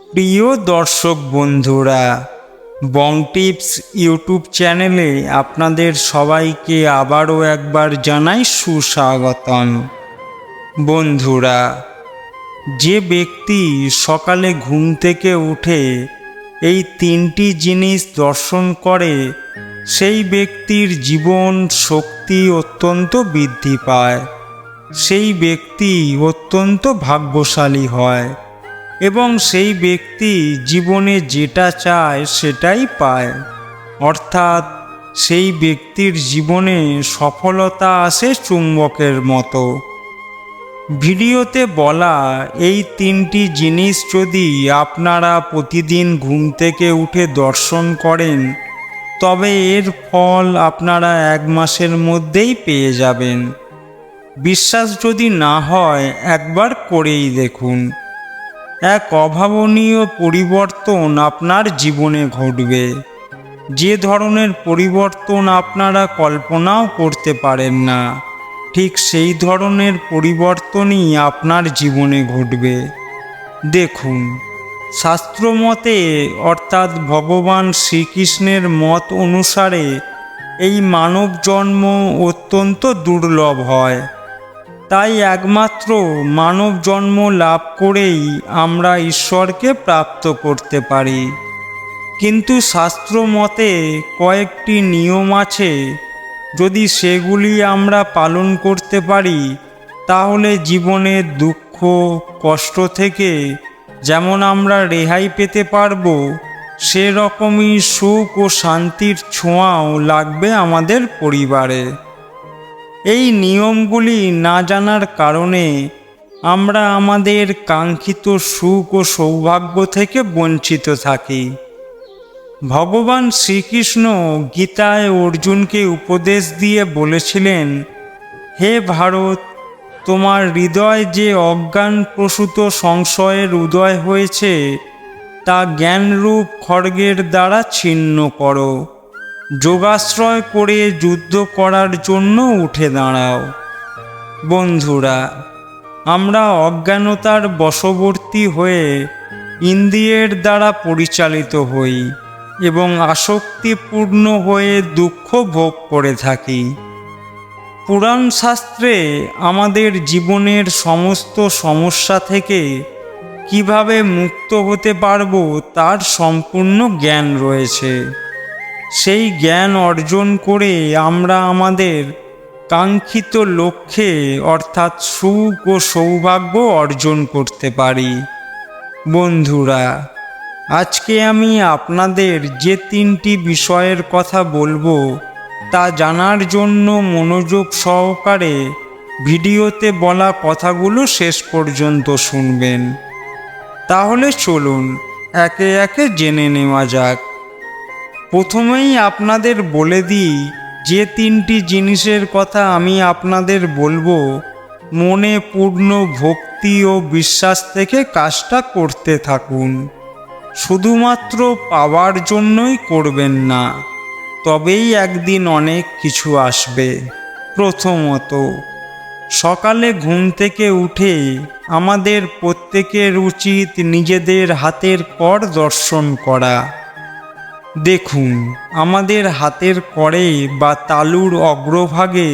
প্রিয় দর্শক বন্ধুরা, বং টিপস ইউটিউব চ্যানেলে আপনাদের সবাইকে আবারও একবার জানাই সুস্বাগতম। বন্ধুরা, যে ব্যক্তি সকালে ঘুম থেকে উঠে এই তিনটি জিনিস দর্শন করে সেই ব্যক্তির জীবন শক্তি অত্যন্ত বৃদ্ধি পায়, সেই ব্যক্তি অত্যন্ত ভাগ্যশালী হয় এবং সেই ব্যক্তি জীবনে যেটা চায় সেটাই পায়, অর্থাৎ সেই ব্যক্তির জীবনে সফলতা আসে চুম্বকের মতো। ভিডিওতে বলা এই তিনটি জিনিস যদি আপনারা প্রতিদিন ঘুম থেকে উঠে দর্শন করেন তবে এর ফল আপনারা 1 মাসের মধ্যেই পেয়ে যাবেন। বিশ্বাস যদি না হয় একবার করেই দেখুন। এক অভাবনীয় পরিবর্তন আপনার জীবনে ঘটবে, যে ধরনের পরিবর্তন আপনারা কল্পনাও করতে পারেন না, ঠিক সেই ধরনের পরিবর্তনই আপনার জীবনে ঘটবে। দেখুন, শাস্ত্রমতে অর্থাৎ ভগবান শ্রীকৃষ্ণের মত অনুসারে এই মানব জন্ম অত্যন্ত দুর্লভ হয়, তাই একমাত্র মানব জন্ম লাভ করেই আমরা ঈশ্বরকে প্রাপ্ত করতে পারি। কিন্তু শাস্ত্র মতে কয়েকটি নিয়ম আছে, যদি সেগুলি আমরা পালন করতে পারি তাহলে জীবনের দুঃখ কষ্ট থেকে যেমন আমরা রেহাই পেতে পারব, সেরকমই সুখ ও শান্তির ছোঁয়াও লাগবে আমাদের পরিবারে। এই নিয়মগুলি না জানার কারণে আমরা আমাদের কাঙ্ক্ষিত সুখ ও সৌভাগ্য থেকে বঞ্চিত থাকি। ভগবান শ্রীকৃষ্ণ গীতায় অর্জুনকে উপদেশ দিয়ে বলেছিলেন, হে ভারত, তোমার হৃদয় যে অজ্ঞানপ্রসূত সংশয়ের উদয় হয়েছে তা জ্ঞানরূপ খড়গের দ্বারা ছিন্ন করো। যোগাশ্রয় করে যুদ্ধ করার জন্য উঠে দাঁড়াও। বন্ধুরা, আমরা অজ্ঞানতার বশবর্তী হয়ে ইন্দ্রিয়ের দ্বারা পরিচালিত হই এবং আসক্তিপূর্ণ হয়ে দুঃখ ভোগ করে থাকি। পুরাণ শাস্ত্রে আমাদের জীবনের সমস্ত সমস্যা থেকে কিভাবে মুক্ত হতে পারব তার সম্পূর্ণ জ্ঞান রয়েছে। সেই জ্ঞান অর্জন করে আমরা আমাদের কাঙ্ক্ষিত লক্ষ্যে অর্থাৎ সুখ ও সৌভাগ্য অর্জন করতে পারি। বন্ধুরা, আজকে আমি আপনাদের যে 3টি বিষয়ের কথা বলবো তা জানার জন্য মনোযোগ সহকারে ভিডিওতে বলা কথাগুলো শেষ পর্যন্ত শুনবেন। তাহলে চলুন একে একে জেনে নেওয়া যাক। প্রথমেই আপনাদের বলে দিই, যে 3টি জিনিসের কথা আমি আপনাদের বলবো মনে পূর্ণ ভক্তি ও বিশ্বাস থেকে কাজটা করতে থাকুন। শুধুমাত্র পাওয়ার জন্যই করবেন না, তবেই একদিন অনেক কিছু আসবে। প্রথমত, সকালে ঘুম থেকে উঠে আমাদের প্রত্যেকের উচিত নিজেদের হাতের কর দর্শন করা। দেখুন, আমাদের হাতের কড়ে বা তালুর অগ্রভাগে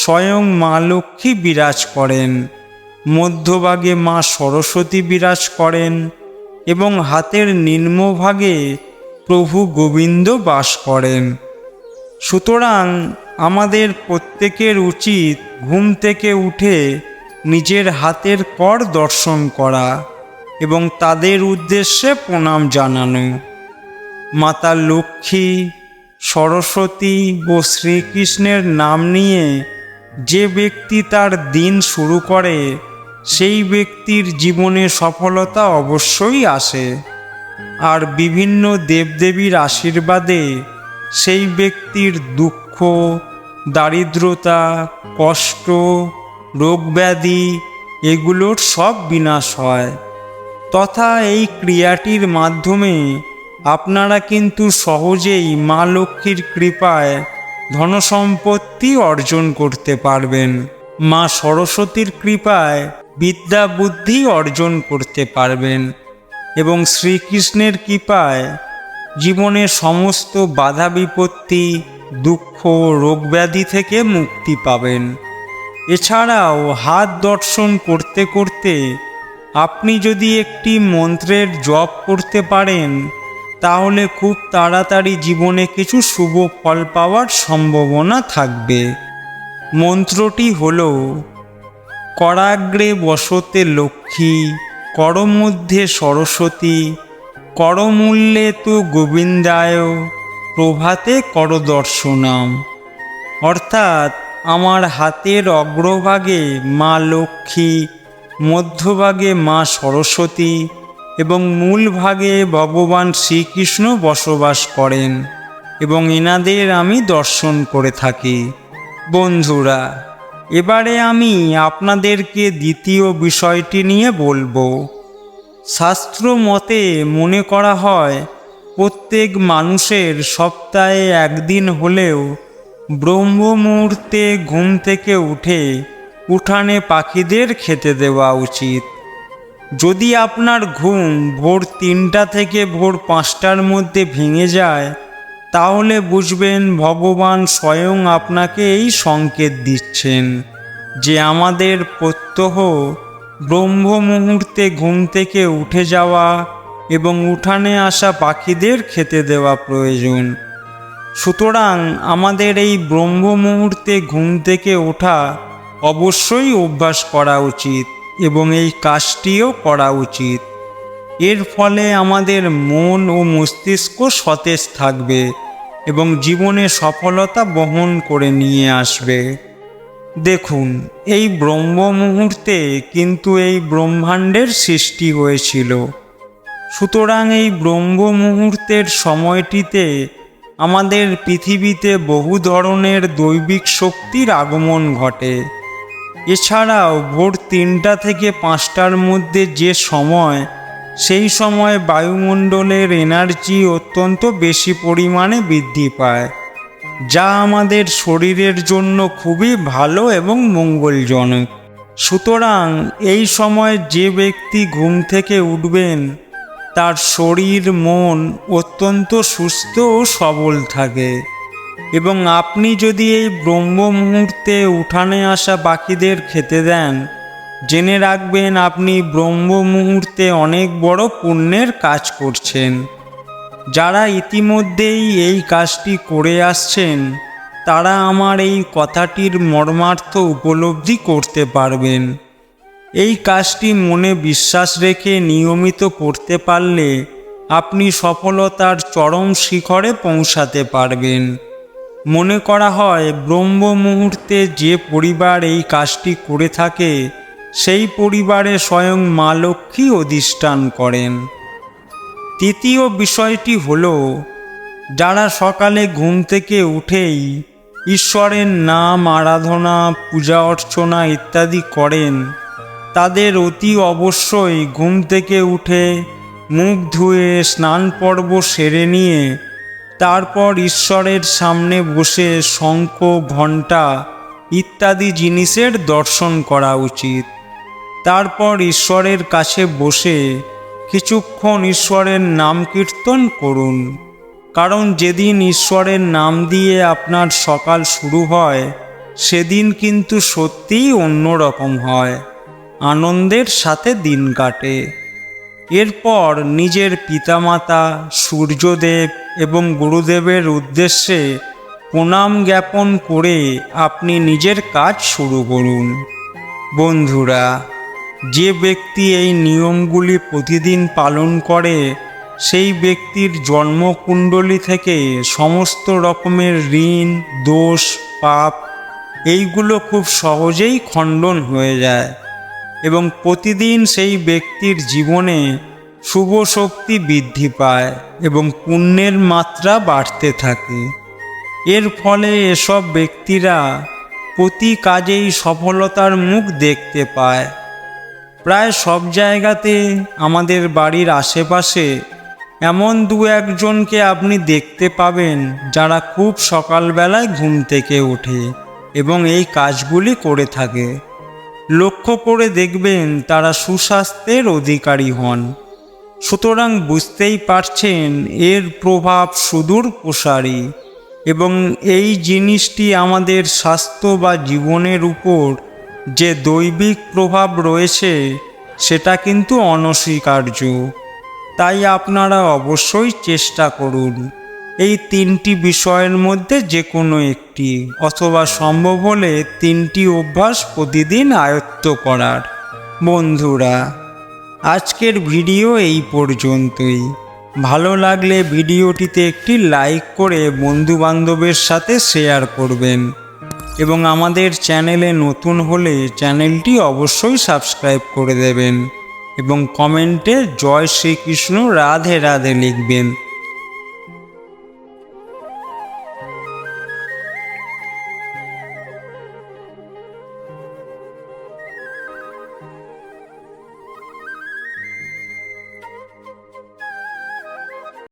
স্বয়ং মা লক্ষ্মী বিরাজ করেন, মধ্যভাগে মা সরস্বতী বিরাজ করেন এবং হাতের নিম্নভাগে প্রভু গোবিন্দ বাস করেন। সুতরাং আমাদের প্রত্যেকের উচিত ঘুম থেকে উঠে নিজের হাতের কর দর্শন করা এবং তাদের উদ্দেশ্যে প্রণাম জানানো। মাতা লক্ষ্মী, সরস্বতী ও শ্রীকৃষ্ণের নাম নিয়ে যে ব্যক্তি তার দিন শুরু করে সেই ব্যক্তির জীবনে সফলতা অবশ্যই আসে, আর বিভিন্ন দেবদেবীর আশীর্বাদে সেই ব্যক্তির দুঃখ, দারিদ্রতা, কষ্ট, রোগব্যাধি এগুলোর সব বিনাশ হয়। তথা এই ক্রিয়াটির মাধ্যমে আপনারা কিন্তু সহজেই মা লক্ষ্মীর কৃপায় ধনসম্পত্তি অর্জন করতে পারবেন, মা সরস্বতীর কৃপায় বিদ্যা বুদ্ধি অর্জন করতে পারবেন এবং শ্রীকৃষ্ণের কৃপায় জীবনের সমস্ত বাধা বিপত্তি, দুঃখ, রোগব্যাধি থেকে মুক্তি পাবেন। এছাড়াও হাত দর্শন করতে করতে আপনি যদি একটি মন্ত্রের জপ করতে পারেন, তাহলে খুব তাড়াতাড়ি জীবনে কিছু শুভ ফল পাওয়ার সম্ভাবনা থাকবে। মন্ত্রটি হল: করাগ্রে বসতে লক্ষ্মী, করমধ্যে সরস্বতী, করমূল্যে তু গোবিন্দায়, প্রভাতে করদর্শনাম। অর্থাৎ আমার হাতের অগ্রভাগে মা লক্ষ্মী, মধ্যভাগে মা সরস্বতী এবং মূল ভাগে ভগবান শ্রীকৃষ্ণ বসবাস করেন এবং এনাদের আমি দর্শন করে থাকি। বন্ধুরা, এবারে আমি আপনাদেরকে দ্বিতীয় বিষয়টি নিয়ে বলবো। শাস্ত্র মতে মনে করা হয় প্রত্যেক মানুষের সপ্তাহে একদিন হলেও ব্রহ্ম মুহূর্তে ঘুম থেকে উঠে উঠানে পাখিদের খেতে দেওয়া উচিত। যদি আপনার ঘুম ভোর 3টা থেকে ভোর 5টার মধ্যে ভেঙে যায়, তাহলে বুঝবেন ভগবান স্বয়ং আপনাকে এই সংকেত দিচ্ছেন যে আমাদের প্রত্যহ ব্রহ্ম মুহূর্তে ঘুম থেকে উঠে যাওয়া এবং উঠানে আসা পাখিদের খেতে দেওয়া প্রয়োজন। সুতরাং আমাদের এই ব্রহ্ম মুহূর্তে ঘুম থেকে ওঠা অবশ্যই অভ্যাস করা উচিত এবং এই কাজটিও করা উচিত। এর ফলে আমাদের মন ও মস্তিষ্ক সতেজ থাকবে এবং জীবনে সফলতা বহন করে নিয়ে আসবে। দেখুন, এই ব্রহ্ম মুহূর্তে কিন্তু এই ব্রহ্মাণ্ডের সৃষ্টি হয়েছিল। সুতরাং এই ব্রহ্ম মুহূর্তের সময়টিতে আমাদের পৃথিবীতে বহু ধরনের দৈবিক শক্তির আগমন ঘটে। এছাড়াও ভোর 3টা থেকে 5টার মধ্যে যে সময়, সেই সময় বায়ুমণ্ডলের এনার্জি অত্যন্ত বেশি পরিমাণে বৃদ্ধি পায়, যা আমাদের শরীরের জন্য খুবই ভালো এবং মঙ্গলজনক। সুতরাং এই সময় যে ব্যক্তি ঘুম থেকে উঠবেন, তার শরীর মন অত্যন্ত সুস্থ ও সবল থাকে। এবং আপনি যদি এই ব্রহ্ম মুহূর্তে উঠানে আসা পাখিদের খেতে দেন, জেনে রাখবেন আপনি ব্রহ্ম মুহূর্তে অনেক বড় পুণ্যের কাজ করছেন। যারা ইতিমধ্যেই এই কাজটি করে আসছেন, তারা আমার এই কথাটির মর্মার্থ উপলব্ধি করতে পারবেন। এই কাজটি মনে বিশ্বাস রেখে নিয়মিত করতে পারলে আপনি সফলতার চরম শিখরে পৌঁছাতে পারবেন। মনে করা হয় ব্রহ্ম মুহূর্তে যে পরিবার এই কাজটি করে থাকে, সেই পরিবারে স্বয়ং মা লক্ষ্মী অধিষ্ঠান করেন। তৃতীয় বিষয়টি হল, যারা সকালে ঘুম থেকে উঠেই ঈশ্বরের নাম, আরাধনা, পূজা অর্চনা ইত্যাদি করেন, তাদের অতি অবশ্যই ঘুম থেকে উঠে মুখ ধুয়ে স্নান পর্ব সেরে নিয়ে তারপর ঈশ্বরের সামনে বসে শঙ্খ, ঘণ্টা ইত্যাদি জিনিসের দর্শন করা উচিত। তারপর ঈশ্বরের কাছে বসে কিছুক্ষণ ঈশ্বরের নাম কীর্তন করুন। কারণ যেদিন ঈশ্বরের নাম দিয়ে আপনার সকাল শুরু হয়, সেদিন কিন্তু সত্যিই অন্যরকম হয়, আনন্দের সাথে দিন কাটে। এরপর নিজের পিতামাতা, সূর্যদেব এবং গুরুদেবের উদ্দেশ্যে প্রণাম জ্ঞাপন করে আপনি নিজের কাজ শুরু করুন। বন্ধুরা, যে ব্যক্তি এই নিয়মগুলি প্রতিদিন পালন করে, সেই ব্যক্তির জন্মকুণ্ডলী থেকে সমস্ত রকমের ঋণ, দোষ, পাপ এইগুলো খুব সহজেই খণ্ডন হয়ে যায় এবং প্রতিদিন সেই ব্যক্তির জীবনে শুভ শক্তি বৃদ্ধি পায় এবং পুণ্যের মাত্রা বাড়তে থাকে। এর ফলে এসব ব্যক্তিরা প্রতি কাজেই সফলতার মুখ দেখতে পায়। প্রায় সব জায়গাতে আমাদের বাড়ির আশেপাশে এমন 2-1 জনকে আপনি দেখতে পাবেন, যারা খুব সকালবেলায় ঘুম থেকে ওঠে এবং এই কাজগুলি করে থাকে। লক্ষ্য করে দেখবেন তারা সুস্বাস্থ্যের অধিকারী হন। সুতরাং বুঝতেই পারছেন এর প্রভাব সুদূর প্রসারী, এবং এই জিনিসটি আমাদের স্বাস্থ্য বা জীবনের উপর যে দৈবিক প্রভাব রয়েছে সেটা কিন্তু অনস্বীকার্য। তাই আপনারা অবশ্যই চেষ্টা করুন এই 3টি বিষয়ের মধ্যে যে কোনো একটি, অথবা সম্ভব হলে 3টি অভ্যাস প্রতিদিন আয়ত্ত করার। বন্ধুরা, আজকের ভিডিও এই পর্যন্তই। ভালো লাগলে ভিডিওটিতে একটি লাইক করে বন্ধুবান্ধবের সাথে শেয়ার করবেন, এবং আমাদের চ্যানেলে নতুন হলে চ্যানেলটি অবশ্যই সাবস্ক্রাইব করে দেবেন, এবং কমেন্টে জয় শ্রীকৃষ্ণ রাধে রাধে লিখবেন।